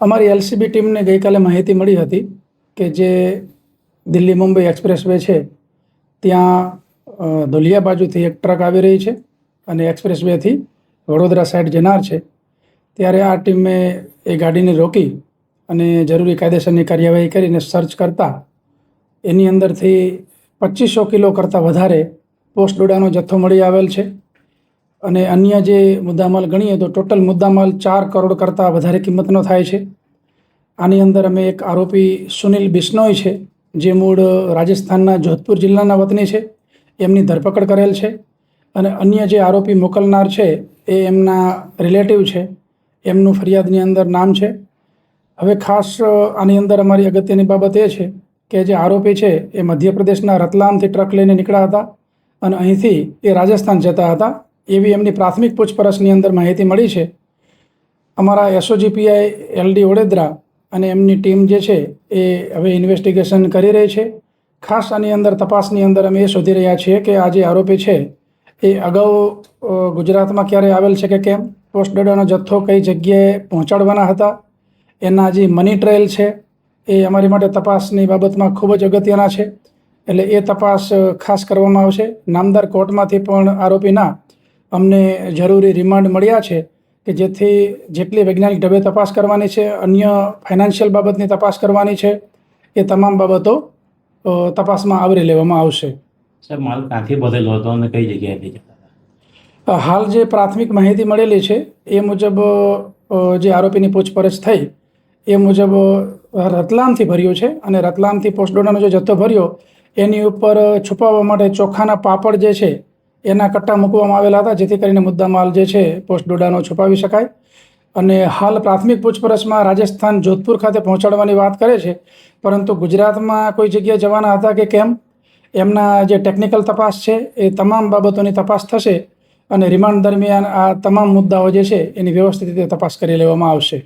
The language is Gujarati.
અમારી એલસીબી ટીમને ગઈકાલે માહિતી મળી હતી કે જે દિલ્હી મુંબઈ એક્સપ્રેસ વે છે ત્યાં ધોલિયા બાજુથી એક ટ્રક આવી રહી છે અને એક્સપ્રેસ વેથી વડોદરા સાઈડ જનાર છે. ત્યારે આ ટીમે એ ગાડીને રોકી અને જરૂરી કાયદેસરની કાર્યવાહી કરીને સર્ચ કરતાં એની અંદરથી 2500 કિલો કરતાં વધારે પોસ્ટ ડોડાનો જથ્થો મળી આવેલ છે. અને અન્ય જે મુદ્દામાલ ગણીએ તો ટોટલ મુદ્દામાલ 4 કરોડ કરતાં વધારે કિંમતનો થાય છે. આની અંદર અમે એક આરોપી સુનિલ બિશ્નોઈ છે, જે મૂળ રાજસ્થાનના જોધપુર જિલ્લાના વતની છે, એમની ધરપકડ કરેલ છે. અને અન્ય જે આરોપી મોકલનાર છે એ એમના રિલેટિવ છે, એમનું ફરિયાદની અંદર નામ છે. હવે ખાસ આની અંદર અમારી અગત્યની બાબત એ છે કે જે આરોપી છે એ મધ્યપ્રદેશના રતલામથી ટ્રક લઈને નીકળ્યા હતા અને અહીંથી એ રાજસ્થાન જતા હતા એવી એમની પ્રાથમિક પૂછપરછની અંદર માહિતી મળી છે. અમારા એસઓજીપીઆઈ એલડી વડોદરા અને એમની ટીમ જે છે એ હવે ઇન્વેસ્ટિગેશન કરી રહી છે. ખાસ આની અંદર તપાસની અંદર અમે એ શોધી રહ્યા છીએ કે આ જે આરોપી છે એ અગાઉ ગુજરાતમાં ક્યારે આવેલ છે કે કેમ, પોસ્ટ ડોડાનો જથ્થો કઈ જગ્યાએ પહોંચાડવાના હતા, એના જે મની ટ્રેલ છે એ અમારી માટે તપાસની બાબતમાં ખૂબ જ અગત્યના છે. એટલે એ તપાસ ખાસ કરવામાં આવશે. નામદાર કોર્ટમાંથી પણ આરોપીના અમને જરૂરી રિમાન્ડ મળ્યા છે કે જેથી જેટલી વૈજ્ઞાનિક ઢબે તપાસ કરવાની છે, અન્ય ફાઇનાન્શિયલ બાબતની તપાસ કરવાની છે, એ તમામ બાબતો તપાસમાં આવરી લેવામાં આવશે. સર, માલ ક્યાંથી ભરેલો હતો અને કઈ જગ્યાએથી જતા હતા? હાલ જે પ્રાથમિક માહિતી મળેલી છે એ મુજબ જે આરોપીની પૂછપરછ થઈ એ મુજબ રતલામથી ભર્યો છે અને રતલામથી પોસ્ટ ડોડાનો જે જથ્થો ભર્યો એની ઉપર છુપાવવા માટે ચોખાના પાપડ જે છે એના કટ્ટા મૂકવામાં આવેલા હતા, જેથી કરીને મુદ્દામાલ જે છે પોસ્ટ ડોડાનો છુપાવી શકાય. અને હાલ પ્રાથમિક પૂછપરછમાં રાજસ્થાન જોધપુર ખાતે પહોંચાડવાની વાત કરે છે, પરંતુ ગુજરાતમાં કોઈ જગ્યાએ જવાના હતા કે કેમ, એમના જે ટેકનિકલ તપાસ છે એ તમામ બાબતોની તપાસ થશે અને રિમાન્ડ દરમિયાન આ તમામ મુદ્દાઓ જે છે એની વ્યવસ્થિત રીતે તપાસ કરી લેવામાં આવશે.